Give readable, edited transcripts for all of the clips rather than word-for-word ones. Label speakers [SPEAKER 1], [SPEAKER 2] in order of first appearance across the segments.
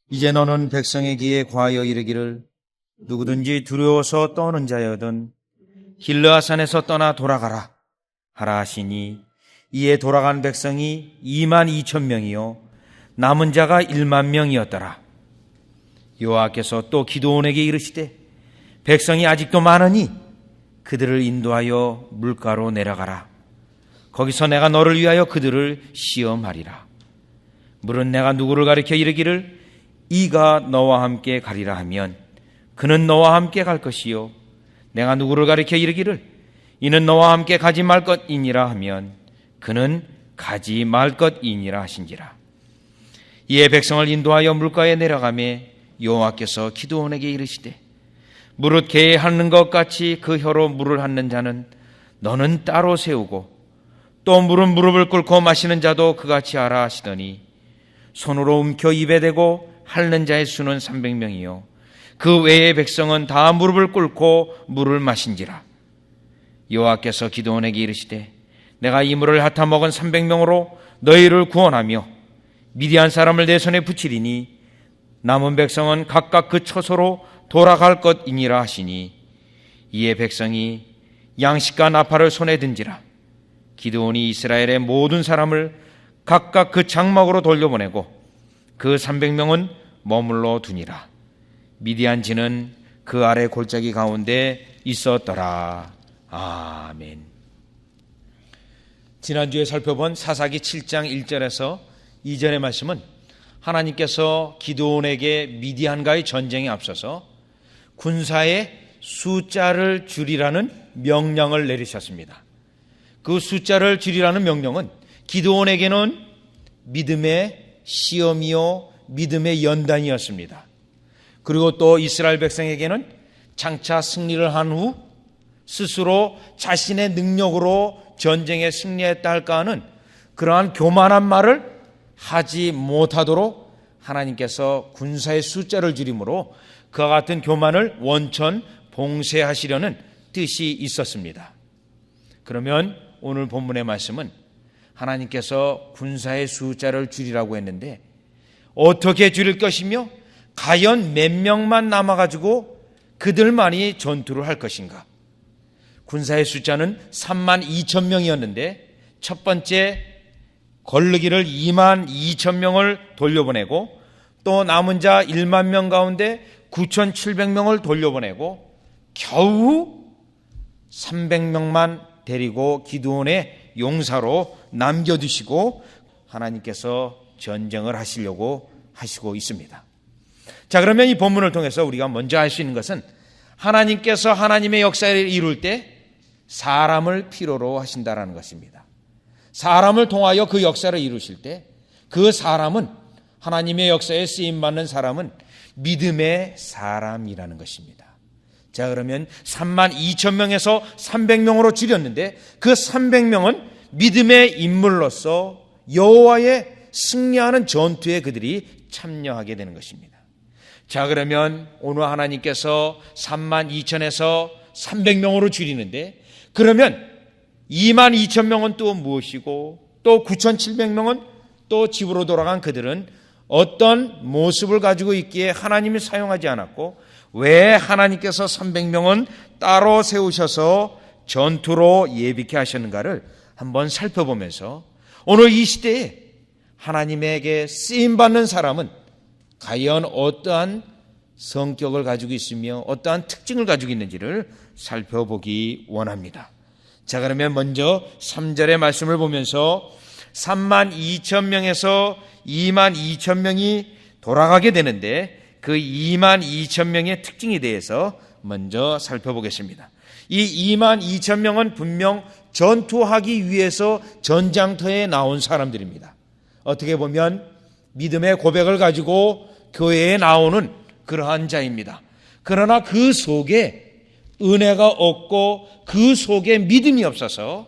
[SPEAKER 1] 이제 너는 백성의 귀에 과하여 이르기를 누구든지 두려워서 떠는 자여든 길르앗산에서 떠나 돌아가라 하라 하시니 이에 돌아간 백성이 22,000명이요 남은 자가 10,000명이었더라. 여호와께서 또 기드온에게 이르시되 백성이 아직도 많으니 그들을 인도하여 물가로 내려가라. 거기서 내가 너를 위하여 그들을 시험하리라. 물은 내가 누구를 가리켜 이르기를 이가 너와 함께 가리라 하면 그는 너와 함께 갈 것이요 내가 누구를 가리켜 이르기를 이는 너와 함께 가지 말 것이니라 하면 그는 가지 말 것이니라 하신지라. 이에 백성을 인도하여 물가에 내려가매 여호와께서 기드온에게 이르시되 무릇 개에 핥는 것 같이 그 혀로 물을 핥는 자는 너는 따로 세우고 또 물은 무릎을 꿇고 마시는 자도 그같이 하라 하시더니 손으로 움켜 입에 대고 핥는 자의 수는 300명이요 그 외의 백성은 다 무릎을 꿇고 물을 마신지라. 여호와께서 기드온에게 이르시되 내가 이 물을 핥아 먹은 300명으로 너희를 구원하며 미디안 사람을 내 손에 붙이리니 남은 백성은 각각 그 처소로 돌아갈 것이니라 하시니 이에 백성이 양식과 나팔을 손에 든지라. 기드온이 이스라엘의 모든 사람을 각각 그 장막으로 돌려보내고 그 300명은 머물러 두니라. 미디안지는 그 아래 골짜기 가운데 있었더라. 아멘. 지난주에 살펴본 사사기 7장 1절에서 2절의 말씀은 하나님께서 기드온에게 미디안과의 전쟁에 앞서서 군사의 숫자를 줄이라는 명령을 내리셨습니다. 그 숫자를 줄이라는 명령은 기드온에게는 믿음의 시험이요 믿음의 연단이었습니다. 그리고 또 이스라엘 백성에게는 장차 승리를 한 후 스스로 자신의 능력으로 전쟁에 승리했다 할까 하는 그러한 교만한 말을 하지 못하도록 하나님께서 군사의 숫자를 줄임으로 그와 같은 교만을 원천 봉쇄하시려는 뜻이 있었습니다. 그러면 오늘 본문의 말씀은 하나님께서 군사의 숫자를 줄이라고 했는데 어떻게 줄일 것이며 과연 몇 명만 남아가지고 그들만이 전투를 할 것인가? 군사의 숫자는 32,000명이었는데 첫 번째 걸르기를 22,000명을 돌려보내고 또 남은 자 10,000명 가운데 9,700명을 돌려보내고 겨우 300명만 데리고 기드온의 용사로 남겨두시고 하나님께서 전쟁을 하시려고 하시고 있습니다. 자, 그러면 이 본문을 통해서 우리가 먼저 알 수 있는 것은 하나님께서 하나님의 역사를 이룰 때 사람을 필요로 하신다라는 것입니다. 사람을 통하여 그 역사를 이루실 때 그 사람은 하나님의 역사에 쓰임받는 사람은 믿음의 사람이라는 것입니다. 자, 그러면 32,000명에서 300명으로 줄였는데 그 300명은 믿음의 인물로서 여호와의 승리하는 전투에 그들이 참여하게 되는 것입니다. 자, 그러면 오늘 하나님께서 32,000에서 300명으로 줄이는데 그러면 22,000명은 또 무엇이고 또 9,700명은 또 집으로 돌아간 그들은 어떤 모습을 가지고 있기에 하나님이 사용하지 않았고 왜 하나님께서 300명은 따로 세우셔서 전투로 예비케 하셨는가를 한번 살펴보면서 오늘 이 시대에 하나님에게 쓰임받는 사람은 과연 어떠한 성격을 가지고 있으며 어떠한 특징을 가지고 있는지를 살펴보기 원합니다. 자, 그러면 먼저 3절의 말씀을 보면서 32,000명에서 22,000명이 돌아가게 되는데 그 22,000명의 특징에 대해서 먼저 살펴보겠습니다. 이 22,000명은 분명 전투하기 위해서 전장터에 나온 사람들입니다. 어떻게 보면 믿음의 고백을 가지고 교회에 나오는 그러한 자입니다. 그러나 그 속에 은혜가 없고 그 속에 믿음이 없어서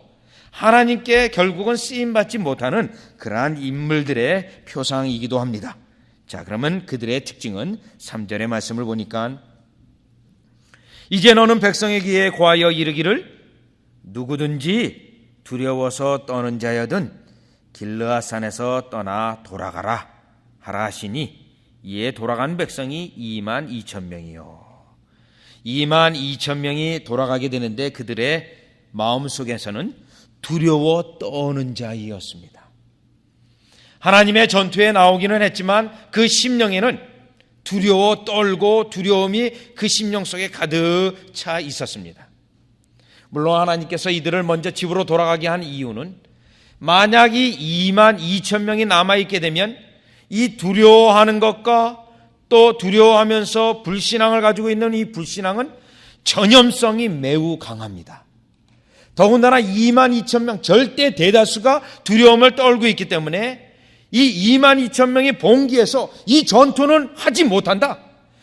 [SPEAKER 1] 하나님께 결국은 쓰임받지 못하는 그러한 인물들의 표상이기도 합니다. 자, 그러면 그들의 특징은 3절의 말씀을 보니까 이제 너는 백성의 귀에 고하여 이르기를 누구든지 두려워서 떠는 자여든 길르앗산에서 떠나 돌아가라 하라 하시니 이에 돌아간 백성이 2만 2천 명이요. 2만 2천 명이 돌아가게 되는데 그들의 마음속에서는 두려워 떠는 자이었습니다. 하나님의 전투에 나오기는 했지만 그 심령에는 두려워 떨고 두려움이 그 심령 속에 가득 차 있었습니다. 물론 하나님께서 이들을 먼저 집으로 돌아가게 한 이유는 만약 이 2만 2천 명이 남아있게 되면 이 두려워하는 것과 또 두려워하면서 불신앙을 가지고 있는 이 불신앙은 전염성이 매우 강합니다. 더군다나 2만 2천 명 절대 대다수가 두려움을 떨고 있기 때문에 이 2만 2천 명이 봉기해서 이 전투는 하지 못한다,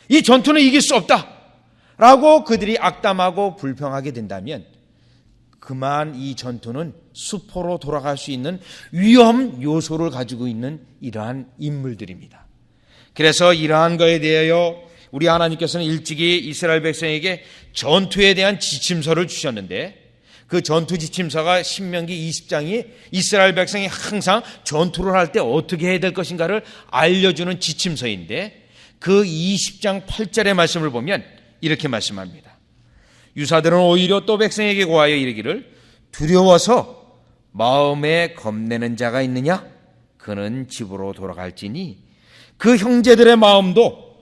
[SPEAKER 1] 이 전투는 이길 수 없다 라고 그들이 악담하고 불평하게 된다면 그만 이 전투는 수포로 돌아갈 수 있는 위험 요소를 가지고 있는 이러한 인물들입니다. 그래서 이러한 것에 대하여 우리 하나님께서는 일찍이 이스라엘 백성에게 전투에 대한 지침서를 주셨는데 그 전투 지침서가 신명기 20장이 이스라엘 백성이 항상 전투를 할 때 어떻게 해야 될 것인가를 알려주는 지침서인데 그 20장 8절의 말씀을 보면 이렇게 말씀합니다. 유사들은 오히려 또 백성에게 고하여 이르기를 두려워서 마음에 겁내는 자가 있느냐? 그는 집으로 돌아갈지니 그 형제들의 마음도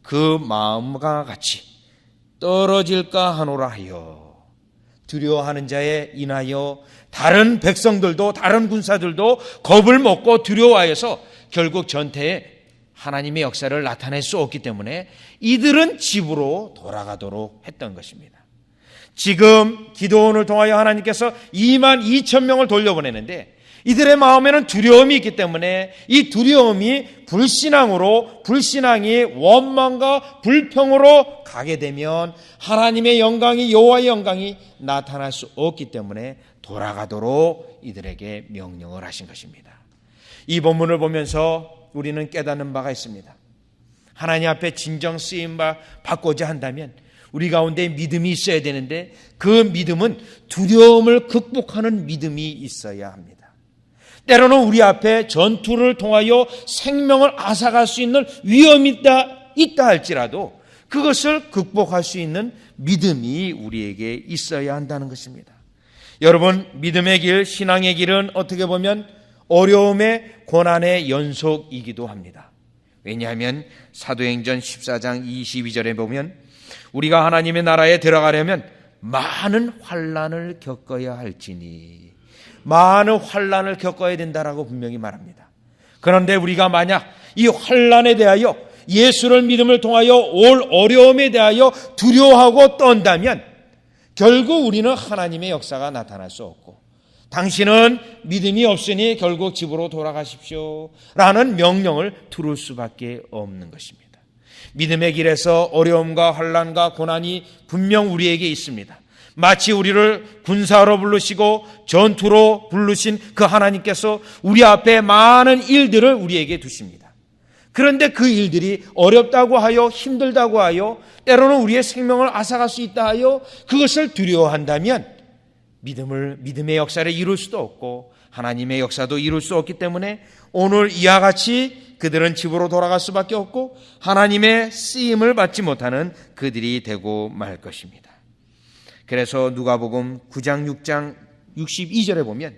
[SPEAKER 1] 그 마음과 같이 떨어질까 하노라 하여. 두려워하는 자에 인하여 다른 백성들도 다른 군사들도 겁을 먹고 두려워하여서 결국 전투에 하나님의 역사를 나타낼 수 없기 때문에 이들은 집으로 돌아가도록 했던 것입니다. 지금 기도원을 통하여 하나님께서 2만 2천 명을 돌려보내는데 이들의 마음에는 두려움이 있기 때문에 이 두려움이 불신앙이 원망과 불평으로 가게 되면 하나님의 영광이, 여호와의 영광이 나타날 수 없기 때문에 돌아가도록 이들에게 명령을 하신 것입니다. 이 본문을 보면서 우리는 깨닫는 바가 있습니다. 하나님 앞에 진정 쓰임 받고자 한다면 우리 가운데 믿음이 있어야 되는데 그 믿음은 두려움을 극복하는 믿음이 있어야 합니다. 때로는 우리 앞에 전투를 통하여 생명을 앗아갈 수 있는 위험이 있다 할지라도 그것을 극복할 수 있는 믿음이 우리에게 있어야 한다는 것입니다. 여러분, 믿음의 길, 신앙의 길은 어떻게 보면 어려움의 고난의 연속이기도 합니다. 왜냐하면 사도행전 14장 22절에 보면 우리가 하나님의 나라에 들어가려면 많은 환난을 겪어야 할지니, 많은 환난을 겪어야 된다라고 분명히 말합니다. 그런데 우리가 만약 이 환난에 대하여 예수를 믿음을 통하여 올 어려움에 대하여 두려워하고 떤다면 결국 우리는 하나님의 역사가 나타날 수 없고 당신은 믿음이 없으니 결국 집으로 돌아가십시오 라는 명령을 들을 수밖에 없는 것입니다. 믿음의 길에서 어려움과 환난과 고난이 분명 우리에게 있습니다. 마치 우리를 군사로 부르시고 전투로 부르신 그 하나님께서 우리 앞에 많은 일들을 우리에게 두십니다. 그런데 그 일들이 어렵다고 하여 힘들다고 하여 때로는 우리의 생명을 앗아갈 수 있다 하여 그것을 두려워한다면 믿음의 역사를 이룰 수도 없고 하나님의 역사도 이룰 수 없기 때문에 오늘 이와 같이 그들은 집으로 돌아갈 수밖에 없고 하나님의 쓰임을 받지 못하는 그들이 되고 말 것입니다. 그래서 누가복음 9장 6장 62절에 보면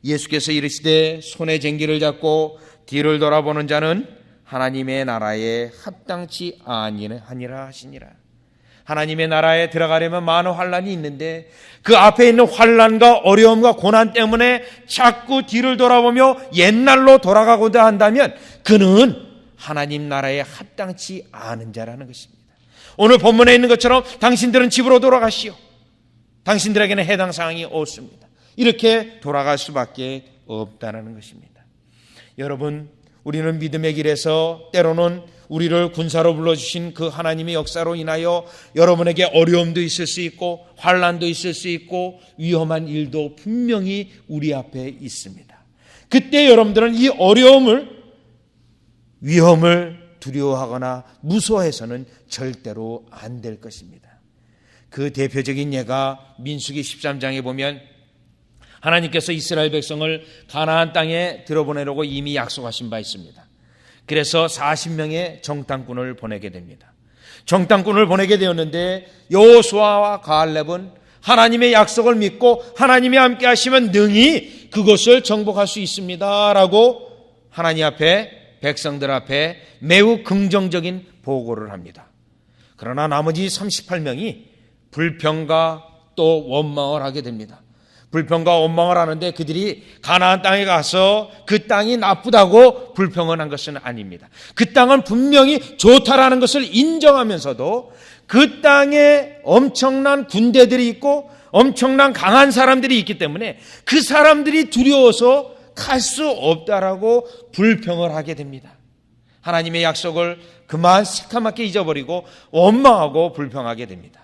[SPEAKER 1] 예수께서 이르시되 손에 쟁기를 잡고 뒤를 돌아보는 자는 하나님의 나라에 합당치 아니하니라 하시니라. 하나님의 나라에 들어가려면 많은 환난이 있는데 그 앞에 있는 환난과 어려움과 고난 때문에 자꾸 뒤를 돌아보며 옛날로 돌아가고자 한다면 그는 하나님 나라에 합당치 않은 자라는 것입니다. 오늘 본문에 있는 것처럼 당신들은 집으로 돌아가시오. 당신들에게는 해당 사항이 없습니다. 이렇게 돌아갈 수밖에 없다는 것입니다. 여러분, 우리는 믿음의 길에서 때로는 우리를 군사로 불러주신 그 하나님의 역사로 인하여 여러분에게 어려움도 있을 수 있고 환난도 있을 수 있고 위험한 일도 분명히 우리 앞에 있습니다. 그때 여러분들은 이 위험을 두려워하거나 무서워해서는 절대로 안 될 것입니다. 그 대표적인 예가 민수기 13장에 보면 하나님께서 이스라엘 백성을 가나안 땅에 들어보내려고 이미 약속하신 바 있습니다. 그래서 40명의 정탐꾼을 보내게 됩니다. 정탐꾼을 보내게 되었는데 여호수아와 갈렙은 하나님의 약속을 믿고 하나님이 함께 하시면 능히 그것을 정복할 수 있습니다 라고 하나님 앞에, 백성들 앞에 매우 긍정적인 보고를 합니다. 그러나 나머지 38명이 불평과 또 원망을 하게 됩니다. 불평과 원망을 하는데 그들이 가나안 땅에 가서 그 땅이 나쁘다고 불평을 한 것은 아닙니다. 그 땅은 분명히 좋다라는 것을 인정하면서도 그 땅에 엄청난 군대들이 있고 엄청난 강한 사람들이 있기 때문에 그 사람들이 두려워서 갈 수 없다라고 불평을 하게 됩니다. 하나님의 약속을 그만 새카맣게 잊어버리고 원망하고 불평하게 됩니다.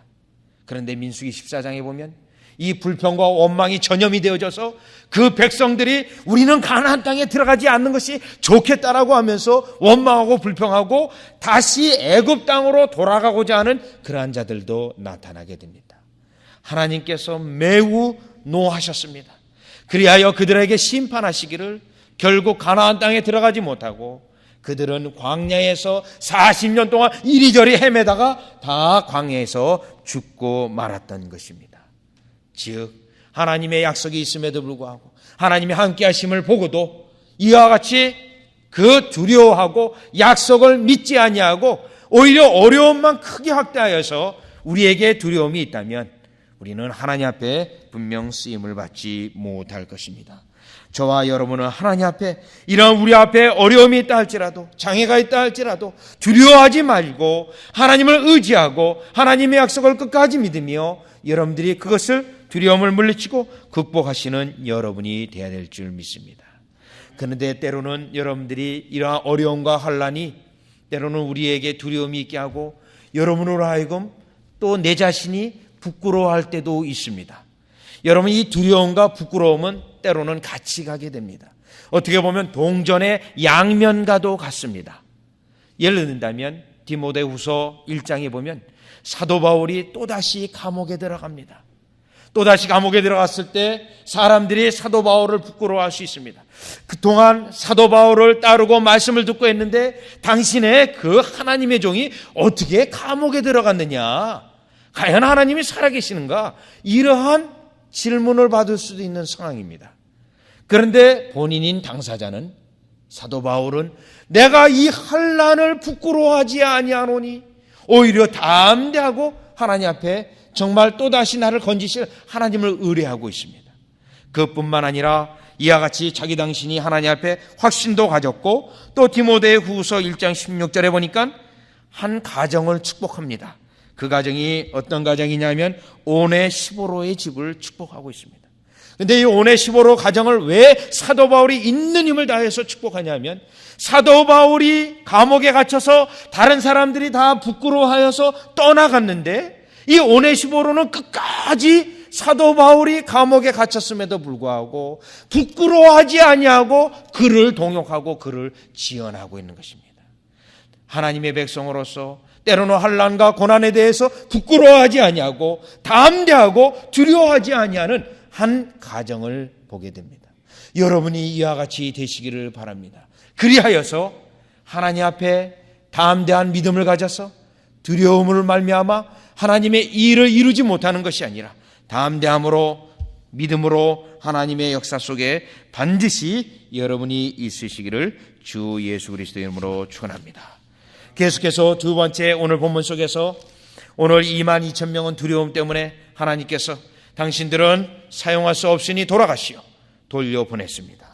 [SPEAKER 1] 그런데 민수기 14장에 보면 이 불평과 원망이 전염이 되어져서 그 백성들이 우리는 가나안 땅에 들어가지 않는 것이 좋겠다라고 하면서 원망하고 불평하고 다시 애굽 땅으로 돌아가고자 하는 그러한 자들도 나타나게 됩니다. 하나님께서 매우 노하셨습니다. 그리하여 그들에게 심판하시기를 결국 가나안 땅에 들어가지 못하고 그들은 광야에서 40년 동안 이리저리 헤매다가 다 광야에서 죽고 말았던 것입니다. 즉 하나님의 약속이 있음에도 불구하고 하나님의 함께 하심을 보고도 이와 같이 그 두려워하고 약속을 믿지 아니하고 오히려 어려움만 크게 확대하여서 우리에게 두려움이 있다면 우리는 하나님 앞에 분명 쓰임을 받지 못할 것입니다. 저와 여러분은 하나님 앞에 이런 우리 앞에 어려움이 있다 할지라도 장애가 있다 할지라도 두려워하지 말고 하나님을 의지하고 하나님의 약속을 끝까지 믿으며 여러분들이 그것을 두려움을 물리치고 극복하시는 여러분이 되어야 될 줄 믿습니다. 그런데 때로는 여러분들이 이러한 어려움과 환난이 때로는 우리에게 두려움이 있게 하고 여러분으로 하여금 또 내 자신이 부끄러워할 때도 있습니다. 여러분 이 두려움과 부끄러움은 때로는 같이 가게 됩니다. 어떻게 보면 동전의 양면과도 같습니다. 예를 든다면 디모데후서 1장에 보면 사도 바울이 또다시 감옥에 들어갑니다. 또다시 감옥에 들어갔을 때 사람들이 사도 바울을 부끄러워할 수 있습니다. 그동안 사도 바울을 따르고 말씀을 듣고 했는데 당신의 그 하나님의 종이 어떻게 감옥에 들어갔느냐? 과연 하나님이 살아계시는가? 이러한 질문을 받을 수도 있는 상황입니다. 그런데 본인인 당사자는 사도 바울은 내가 이 환난을 부끄러워하지 아니하노니 오히려 담대하고 하나님 앞에 정말 또다시 나를 건지실 하나님을 의뢰하고 있습니다. 그뿐만 아니라 이와 같이 자기 당신이 하나님 앞에 확신도 가졌고 또 디모데 후서 1장 16절에 보니까 한 가정을 축복합니다. 그 가정이 어떤 가정이냐면 오네시보로의 집을 축복하고 있습니다. 그런데 이 오네시보로 가정을 왜 사도 바울이 있는 힘을 다해서 축복하냐면 사도 바울이 감옥에 갇혀서 다른 사람들이 다 부끄러워하여서 떠나갔는데 이 오네시보로는 끝까지 사도 바울이 감옥에 갇혔음에도 불구하고 부끄러워하지 아니하고 그를 동역하고 그를 지원하고 있는 것입니다. 하나님의 백성으로서 때로는 환난과 고난에 대해서 부끄러워하지 아니하고 담대하고 두려워하지 아니하는 한 가정을 보게 됩니다. 여러분이 이와 같이 되시기를 바랍니다. 그리하여서 하나님 앞에 담대한 믿음을 가져서 두려움을 말미암아 하나님의 일을 이루지 못하는 것이 아니라 담대함으로 믿음으로 하나님의 역사 속에 반드시 여러분이 있으시기를 주 예수 그리스도의 이름으로 축원합니다. 계속해서 두 번째 오늘 본문 속에서 오늘 22,000명은 두려움 때문에 하나님께서 당신들은 사용할 수 없으니 돌아가시오 돌려보냈습니다.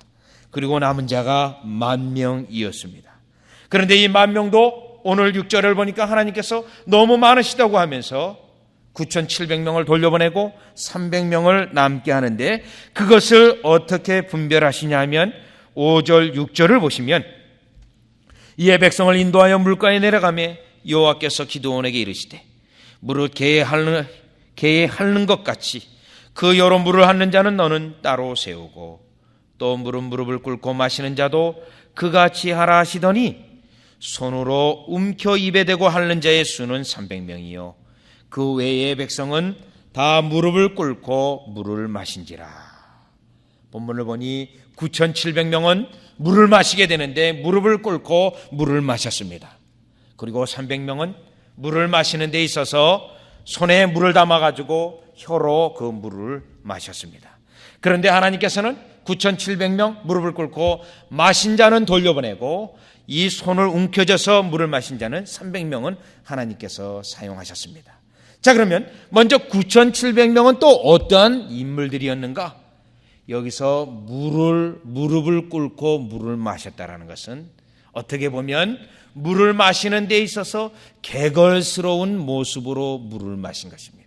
[SPEAKER 1] 그리고 남은 자가 10,000명이었습니다. 그런데 이 10,000명도 오늘 6절을 보니까 하나님께서 너무 많으시다고 하면서 9,700명을 돌려보내고 300명을 남게 하는데 그것을 어떻게 분별하시냐 하면 5절 6절을 보시면 이에 백성을 인도하여 물가에 내려가매 여호와께서 기드온에게 이르시되 무릇 개에 핥는 것 같이 그 여러 물을 핥는 자는 너는 따로 세우고 또 무릎을 꿇고 마시는 자도 그같이 하라 하시더니 손으로 움켜 입에 대고 핥는 자의 수는 300명이요 그 외의 백성은 다 무릎을 꿇고 물을 마신지라. 본문을 보니 9,700명은 물을 마시게 되는데 무릎을 꿇고 물을 마셨습니다. 그리고 300명은 물을 마시는 데 있어서 손에 물을 담아가지고 혀로 그 물을 마셨습니다. 그런데 하나님께서는 9,700명 무릎을 꿇고 마신 자는 돌려보내고 이 손을 움켜져서 물을 마신 자는 300명은 하나님께서 사용하셨습니다. 자, 그러면 먼저 9,700명은 또 어떠한 인물들이었는가? 여기서 무릎을 꿇고 물을 마셨다라는 것은 어떻게 보면 물을 마시는 데 있어서 개걸스러운 모습으로 물을 마신 것입니다.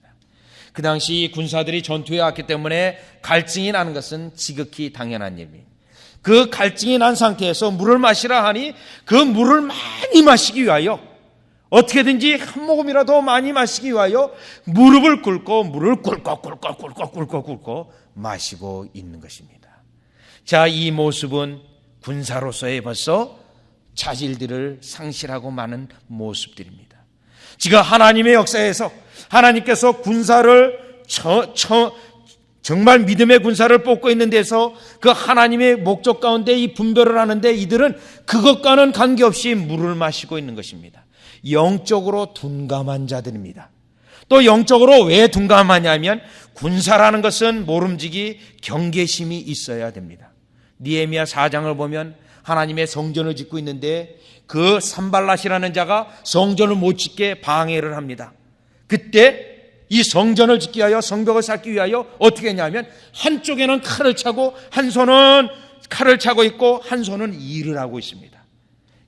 [SPEAKER 1] 그 당시 군사들이 전투에 왔기 때문에 갈증이 나는 것은 지극히 당연한 일입니다. 그 갈증이 난 상태에서 물을 마시라 하니 그 물을 많이 마시기 위하여 어떻게든지 한 모금이라도 많이 마시기 위하여 무릎을 꿇고 물을 꿀꺽 마시고 있는 것입니다. 자, 이 모습은 군사로서의 벌써 자질들을 상실하고 마는 모습들입니다. 지금 하나님의 역사에서 하나님께서 군사를 정말 믿음의 군사를 뽑고 있는 데서 그 하나님의 목적 가운데 이 분별을 하는데 이들은 그것과는 관계없이 물을 마시고 있는 것입니다. 영적으로 둔감한 자들입니다. 또 영적으로 왜 둔감하냐면 군사라는 것은 모름지기 경계심이 있어야 됩니다. 느헤미야 4장을 보면 하나님의 성전을 짓고 있는데 그 산발랏이라는 자가 성전을 못 짓게 방해를 합니다. 그때 이 성전을 짓기 위하여 성벽을 쌓기 위하여 어떻게 했냐면 한쪽에는 칼을 차고 한 손은 칼을 차고 있고 한 손은 일을 하고 있습니다.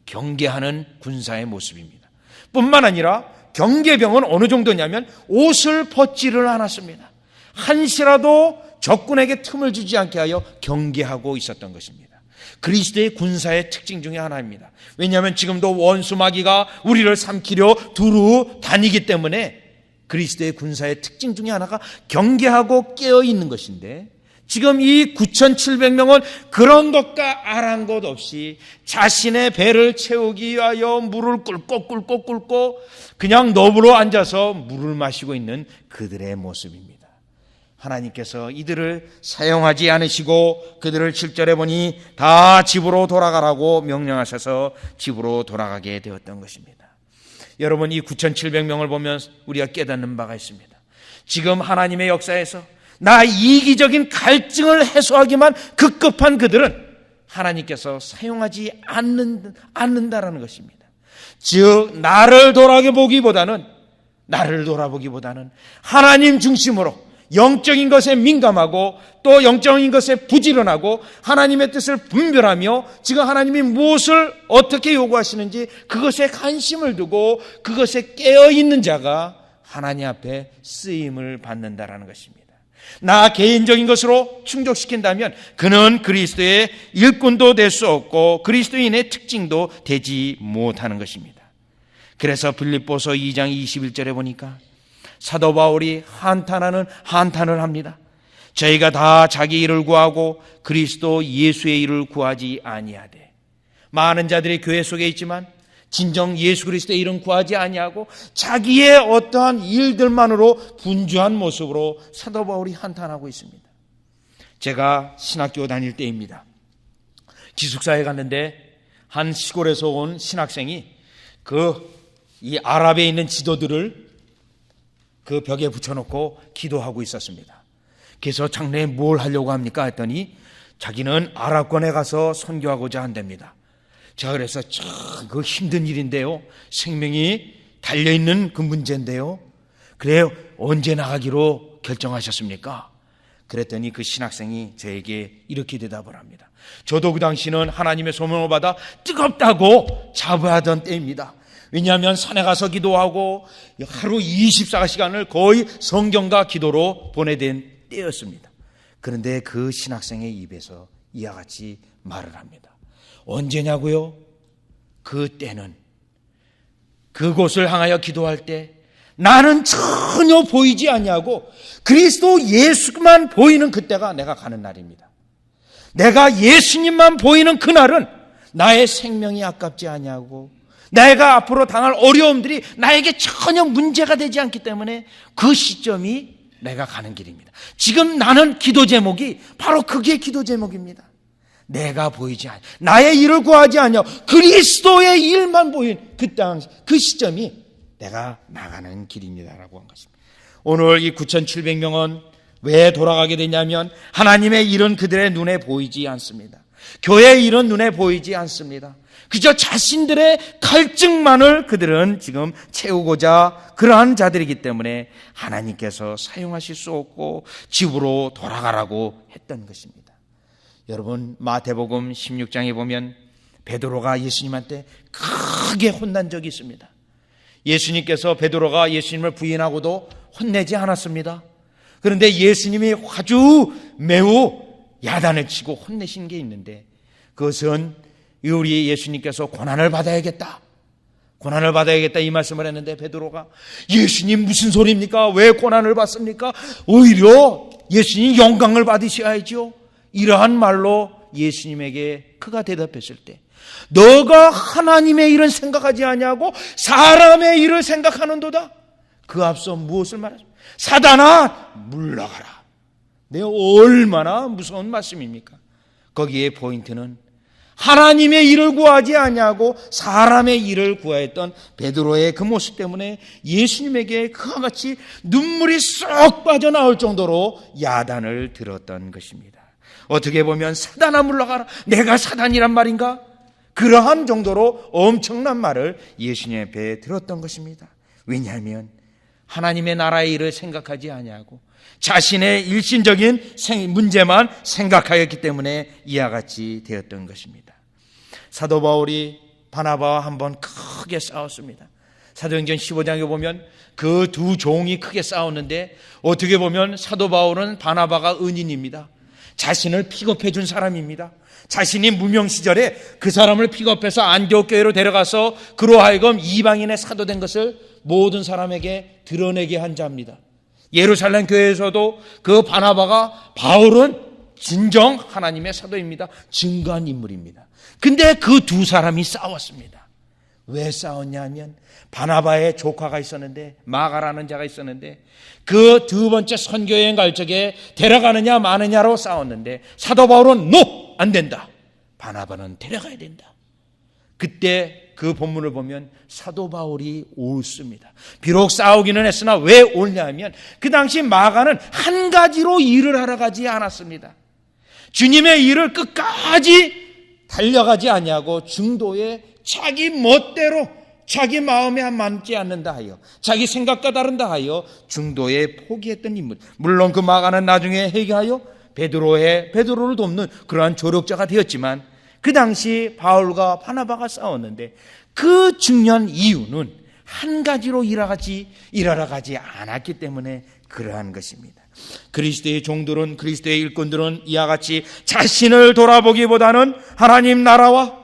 [SPEAKER 1] 경계하는 군사의 모습입니다. 뿐만 아니라 경계병은 어느 정도냐면 옷을 벗지를 않았습니다. 한시라도 적군에게 틈을 주지 않게 하여 경계하고 있었던 것입니다. 그리스도의 군사의 특징 중에 하나입니다. 왜냐하면 지금도 원수 마귀가 우리를 삼키려 두루 다니기 때문에 그리스도의 군사의 특징 중에 하나가 경계하고 깨어있는 것인데 지금 이 9,700명은 그런 것과 아랑곳 없이 자신의 배를 채우기 위하여 물을 꿀꺽 그냥 너부러 앉아서 물을 마시고 있는 그들의 모습입니다. 하나님께서 이들을 사용하지 않으시고 그들을 7절에 보니 다 집으로 돌아가라고 명령하셔서 집으로 돌아가게 되었던 것입니다. 여러분, 이 9,700명을 보면 우리가 깨닫는 바가 있습니다. 지금 하나님의 역사에서 나 이기적인 갈증을 해소하기만 급급한 그들은 하나님께서 사용하지 않는다라는 것입니다. 즉 나를 돌아보기보다는 하나님 중심으로 영적인 것에 민감하고 또 영적인 것에 부지런하고 하나님의 뜻을 분별하며 지금 하나님이 무엇을 어떻게 요구하시는지 그것에 관심을 두고 그것에 깨어있는 자가 하나님 앞에 쓰임을 받는다라는 것입니다. 나 개인적인 것으로 충족시킨다면 그는 그리스도의 일꾼도 될 수 없고 그리스도인의 특징도 되지 못하는 것입니다. 그래서 빌립보서 2장 21절에 보니까 사도 바울이 한탄을 합니다. 저희가 다 자기 일을 구하고 그리스도 예수의 일을 구하지 아니하되 많은 자들이 교회 속에 있지만 진정 예수 그리스도의 일은 구하지 아니하고 자기의 어떠한 일들만으로 분주한 모습으로 사도 바울이 한탄하고 있습니다. 제가 신학교 다닐 때입니다. 기숙사에 갔는데 한 시골에서 온 신학생이 이 아랍에 있는 지도들을 그 벽에 붙여놓고 기도하고 있었습니다. 그래서 장래에 뭘 하려고 합니까? 했더니 자기는 아랍권에 가서 선교하고자 한답니다. 제가 그래서 그 힘든 일인데요. 생명이 달려있는 그 문제인데요. 그래요. 언제 나가기로 결정하셨습니까? 그랬더니 그 신학생이 저에게 이렇게 대답을 합니다. 저도 그 당시는 하나님의 소명을 받아 뜨겁다고 자부하던 때입니다. 왜냐하면 산에 가서 기도하고 하루 24시간을 거의 성경과 기도로 보내된 때였습니다. 그런데 그 신학생의 입에서 이와 같이 말을 합니다. 언제냐고요? 그 때는 그곳을 향하여 기도할 때 나는 전혀 보이지 않냐고 그리스도 예수만 보이는 그때가 내가 가는 날입니다. 내가 예수님만 보이는 그날은 나의 생명이 아깝지 않냐고 내가 앞으로 당할 어려움들이 나에게 전혀 문제가 되지 않기 때문에 그 시점이 내가 가는 길입니다. 지금 나는 기도 제목이 바로 그게 기도 제목입니다. 내가 보이지 않아, 나의 일을 구하지 않냐, 그리스도의 일만 보인 그 시점이 내가 나가는 길입니다라고 한 것입니다. 오늘 이 9,700명은 왜 돌아가게 되냐면 하나님의 일은 그들의 눈에 보이지 않습니다. 교회의 일은 눈에 보이지 않습니다. 그저 자신들의 갈증만을 그들은 지금 채우고자 그러한 자들이기 때문에 하나님께서 사용하실 수 없고 집으로 돌아가라고 했던 것입니다. 여러분, 마태복음 16장에 보면 베드로가 예수님한테 크게 혼난 적이 있습니다. 예수님께서 베드로가 예수님을 부인하고도 혼내지 않았습니다. 그런데 예수님이 아주 매우 야단을 치고 혼내신 게 있는데, 그것은 우리 예수님께서 고난을 받아야겠다 이 말씀을 했는데, 베드로가 예수님 무슨 소리입니까? 왜 고난을 받습니까? 오히려 예수님 영광을 받으셔야죠. 이러한 말로 예수님에게 그가 대답했을 때, 너가 하나님의 일은 생각하지 아니하고 사람의 일을 생각하는도다. 그 앞서 무엇을 말하죠? 사단아 물러가라. 내가 얼마나 무서운 말씀입니까? 거기에 포인트는 하나님의 일을 구하지 아니하고 사람의 일을 구하였던 베드로의 그 모습 때문에 예수님에게 그와 같이 눈물이 쏙 빠져나올 정도로 야단을 들었던 것입니다. 어떻게 보면 사단아 물러가라, 내가 사단이란 말인가? 그러한 정도로 엄청난 말을 예수님 앞에 들었던 것입니다. 왜냐하면 하나님의 나라의 일을 생각하지 아니하고 자신의 일신적인 문제만 생각하였기 때문에 이와 같이 되었던 것입니다. 사도 바울이 바나바와 한번 크게 싸웠습니다. 사도행전 15장에 보면 그 두 종이 크게 싸웠는데, 어떻게 보면 사도 바울은 바나바가 은인입니다. 자신을 픽업해 준 사람입니다. 자신이 무명 시절에 그 사람을 픽업해서 안디옥 교회로 데려가서 그로 하여금 이방인의 사도된 것을 모든 사람에게 드러내게 한 자입니다. 예루살렘 교회에서도 그 바나바가 바울은 진정 하나님의 사도입니다, 증거한 인물입니다. 근데 그 두 사람이 싸웠습니다. 왜 싸웠냐 하면 바나바의 조카가 있었는데, 마가라는 자가 있었는데, 그 두 번째 선교여행 갈 적에 데려가느냐 마느냐로 싸웠는데, 사도 바울은 안 된다, 바나바는 데려가야 된다. 그때 그 본문을 보면 사도 바울이 옳습니다. 비록 싸우기는 했으나 왜 옳냐 하면 그 당시 마가는 한 가지로 일을 하러 가지 않았습니다. 주님의 일을 끝까지 달려가지 아니하고 중도에 자기 멋대로 자기 마음에 맞지 않는다 하여, 자기 생각과 다른다 하여 중도에 포기했던 인물. 물론 그 마가는 나중에 회개하여 베드로를 돕는 그러한 조력자가 되었지만, 그 당시 바울과 바나바가 싸웠는데 그 중요한 이유는 한 가지로 일하러 가지 않았기 때문에 그러한 것입니다. 그리스도의 종들은, 그리스도의 일꾼들은 이와 같이 자신을 돌아보기보다는 하나님 나라와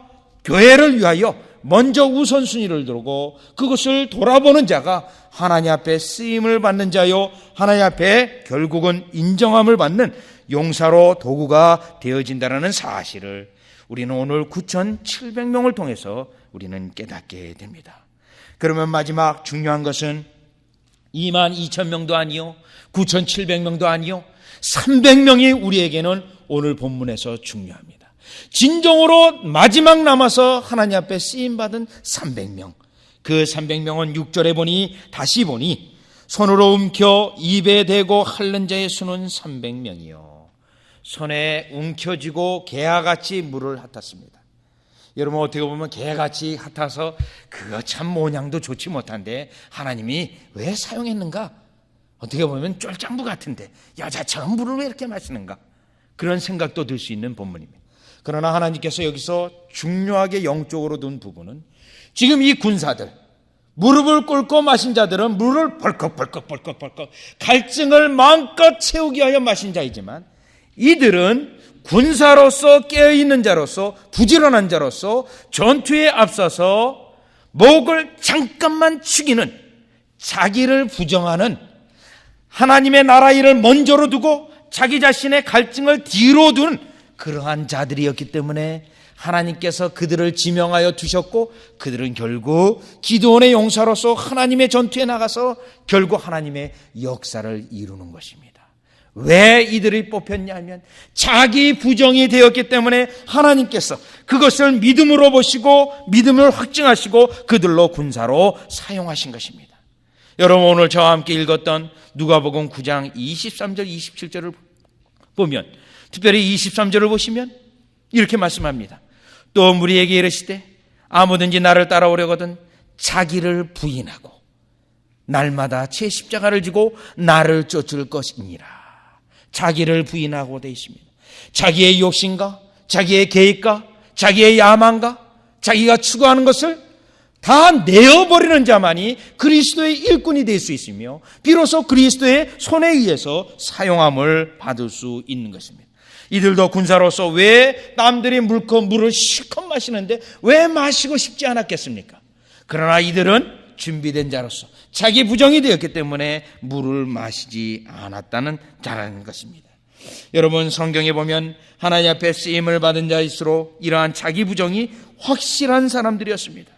[SPEAKER 1] 교회를 위하여 먼저 우선순위를 두고 그것을 돌아보는 자가 하나님 앞에 쓰임을 받는 자요, 하나님 앞에 결국은 인정함을 받는 용사로 도구가 되어진다는 사실을 우리는 오늘 9,700명을 통해서 우리는 깨닫게 됩니다. 그러면 마지막 중요한 것은 22,000명도 아니요, 9,700명도 아니요, 300명이 우리에게는 오늘 본문에서 중요합니다. 진정으로 마지막 남아서 하나님 앞에 쓰임받은 300명. 그 300명은 6절에 다시 보니 손으로 움켜 입에 대고 핥는 자의 수는 300명이요. 손에 움켜쥐고 개야같이 물을 핥았습니다. 여러분, 어떻게 보면 개같이 핥아서 그거 참 모양도 좋지 못한데 하나님이 왜 사용했는가? 어떻게 보면 쫄장부 같은데 여자처럼 물을 왜 이렇게 마시는가? 그런 생각도 들 수 있는 본문입니다. 그러나 하나님께서 여기서 중요하게 영적으로 둔 부분은, 지금 이 군사들, 무릎을 꿇고 마신 자들은 물을 벌컥 갈증을 마음껏 채우기 위하여 마신 자이지만, 이들은 군사로서 깨어있는 자로서, 부지런한 자로서 전투에 앞서서 목을 잠깐만 축이는, 자기를 부정하는, 하나님의 나라 일을 먼저로 두고 자기 자신의 갈증을 뒤로 둔 그러한 자들이었기 때문에 하나님께서 그들을 지명하여 두셨고 그들은 결국 기드온의 용사로서 하나님의 전투에 나가서 결국 하나님의 역사를 이루는 것입니다. 왜 이들이 뽑혔냐 하면 자기 부정이 되었기 때문에 하나님께서 그것을 믿음으로 보시고 믿음을 확증하시고 그들로 군사로 사용하신 것입니다. 여러분, 오늘 저와 함께 읽었던 누가복음 9장 23절 27절을 보면, 특별히 23절을 보시면 이렇게 말씀합니다. 또 무리에게 이르시되 아무든지 나를 따라오려거든 자기를 부인하고 날마다 제 십자가를 지고 나를 쫓을 것이니라. 자기를 부인하고 되어 있습니다. 자기의 욕심과 자기의 계획과 자기의 야망과 자기가 추구하는 것을 다 내어버리는 자만이 그리스도의 일꾼이 될 수 있으며 비로소 그리스도의 손에 의해서 사용함을 받을 수 있는 것입니다. 이들도 군사로서 왜 남들이 물을 실컷 마시는데 왜 마시고 싶지 않았겠습니까? 그러나 이들은 준비된 자로서 자기 부정이 되었기 때문에 물을 마시지 않았다는 자라는 것입니다. 여러분, 성경에 보면 하나님 앞에 쓰임을 받은 자일수록 이러한 자기 부정이 확실한 사람들이었습니다.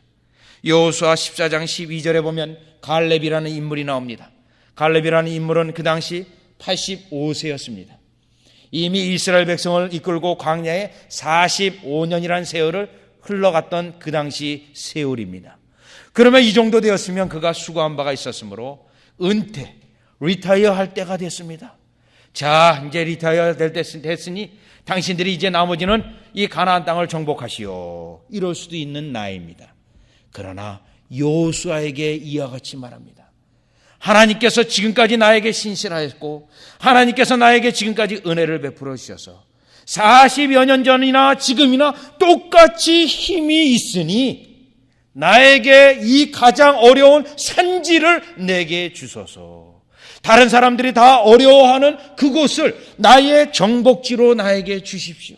[SPEAKER 1] 여호수아 14장 12절에 보면 갈렙이라는 인물이 나옵니다. 갈렙이라는 인물은 그 당시 85세였습니다. 이미 이스라엘 백성을 이끌고 광야에 45년이라는 세월을 흘러갔던 그 당시 세월입니다. 그러면 이 정도 되었으면 그가 수고한 바가 있었으므로 은퇴, 리타이어 할 때가 됐습니다. 자, 이제 리타이어 될 때 됐으니 당신들이 이제 나머지는 이 가나안 땅을 정복하시오. 이럴 수도 있는 나이입니다. 그러나 여호수아에게 이와 같이 말합니다. 하나님께서 지금까지 나에게 신실하였고 하나님께서 나에게 지금까지 은혜를 베풀어 주셔서 40여 년 전이나 지금이나 똑같이 힘이 있으니 나에게 이 가장 어려운 산지를 내게 주소서. 다른 사람들이 다 어려워하는 그곳을 나의 정복지로 나에게 주십시오.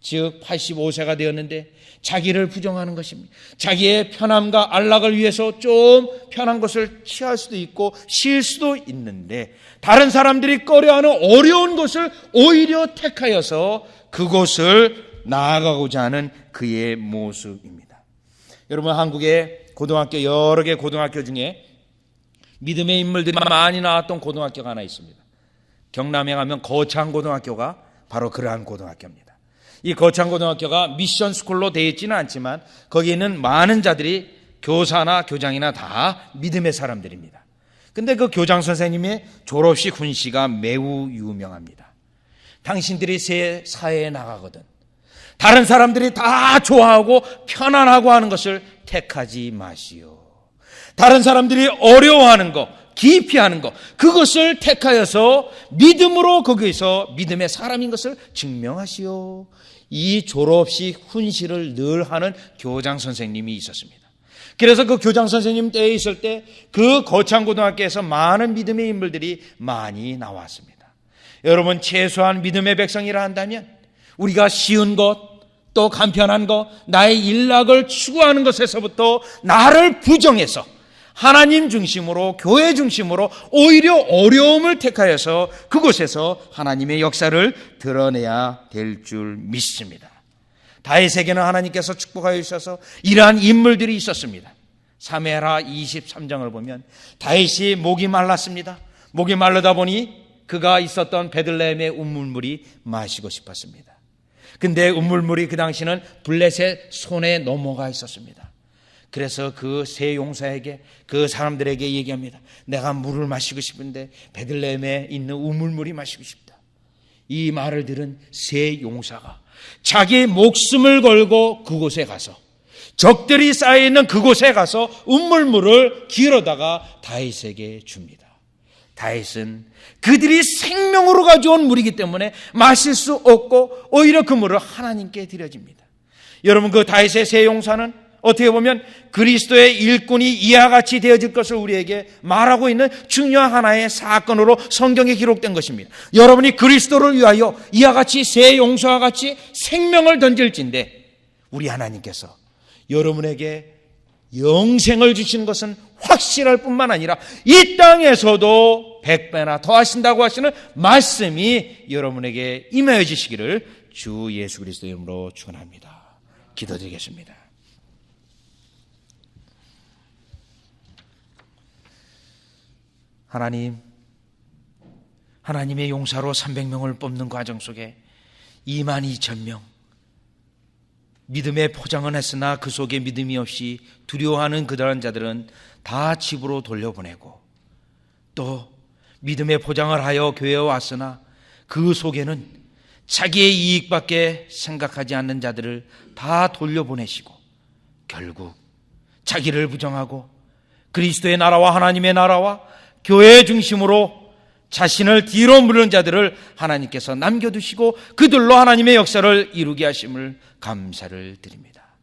[SPEAKER 1] 즉 85세가 되었는데 자기를 부정하는 것입니다. 자기의 편함과 안락을 위해서 좀 편한 것을 취할 수도 있고 쉴 수도 있는데 다른 사람들이 꺼려하는 어려운 것을 오히려 택하여서 그곳을 나아가고자 하는 그의 모습입니다. 여러분, 한국의 고등학교, 여러 개 고등학교 중에 믿음의 인물들이 많이 나왔던 고등학교가 하나 있습니다. 경남에 가면 거창고등학교가 바로 그러한 고등학교입니다. 이 거창고등학교가 미션 스쿨로 되어 있지는 않지만 거기에 있는 많은 자들이 교사나 교장이나 다 믿음의 사람들입니다. 근데 그 교장 선생님의 졸업식 훈시가 매우 유명합니다. 당신들이 새 사회에 나가거든 다른 사람들이 다 좋아하고 편안하고 하는 것을 택하지 마시오. 다른 사람들이 어려워하는 것, 기피하는 것, 그것을 택하여서 믿음으로 거기에서 믿음의 사람인 것을 증명하시오. 이 졸업식 훈시를 늘 하는 교장 선생님이 있었습니다. 그래서 그 교장 선생님 때에 있을 때 그 거창고등학교에서 많은 믿음의 인물들이 많이 나왔습니다. 여러분, 최소한 믿음의 백성이라 한다면 우리가 쉬운 것, 또 간편한 것, 나의 일락을 추구하는 것에서부터 나를 부정해서 하나님 중심으로, 교회 중심으로 오히려 어려움을 택하여서 그곳에서 하나님의 역사를 드러내야 될 줄 믿습니다. 다윗에게는 하나님께서 축복하여 주셔서 이러한 인물들이 있었습니다. 사무엘하 23장을 보면 다윗이 목이 말랐습니다. 목이 마르다 보니 그가 있었던 베들레헴의 우물물이 마시고 싶었습니다. 근데 우물물이 그 당시는 블레셋 손에 넘어가 있었습니다. 그래서 그 세 용사에게, 그 사람들에게 얘기합니다. 내가 물을 마시고 싶은데 베들레헴에 있는 우물물이 마시고 싶다. 이 말을 들은 세 용사가 자기 목숨을 걸고 그곳에 가서, 적들이 쌓여있는 그곳에 가서 우물물을 길어다가 다윗에게 줍니다. 다윗은 그들이 생명으로 가져온 물이기 때문에 마실 수 없고 오히려 그 물을 하나님께 드려집니다. 여러분, 그 다윗의 세 용사는 어떻게 보면 그리스도의 일꾼이 이와 같이 되어질 것을 우리에게 말하고 있는 중요한 하나의 사건으로 성경에 기록된 것입니다. 여러분이 그리스도를 위하여 이와 같이 세 용사와 같이 생명을 던질진데 우리 하나님께서 여러분에게 영생을 주시는 것은 확실할 뿐만 아니라 이 땅에서도 100배나 더 하신다고 하시는 말씀이 여러분에게 임하여 주시기를 주 예수 그리스도의 이름으로 축원합니다. 기도드리겠습니다. 하나님, 하나님의 용사로 300명을 뽑는 과정 속에 22,000명, 믿음의 포장은 했으나 그 속에 믿음이 없이 두려워하는 그러한 자들은 다 집으로 돌려보내고, 또 믿음의 포장을 하여 교회에 왔으나 그 속에는 자기의 이익밖에 생각하지 않는 자들을 다 돌려보내시고, 결국 자기를 부정하고 그리스도의 나라와 하나님의 나라와 교회 중심으로 자신을 뒤로 물는 자들을 하나님께서 남겨두시고 그들로 하나님의 역사를 이루게 하심을 감사를 드립니다.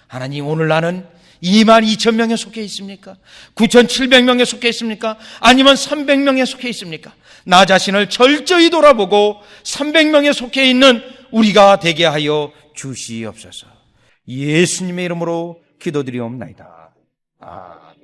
[SPEAKER 1] 하나님, 오늘 나는 22,000명에 속해 있습니까? 9,700명에 속해 있습니까? 아니면 300명에 속해 있습니까? 나 자신을 철저히 돌아보고 300명에 속해 있는 우리가 되게 하여 주시옵소서. 예수님의 이름으로 기도드리옵나이다. 아멘.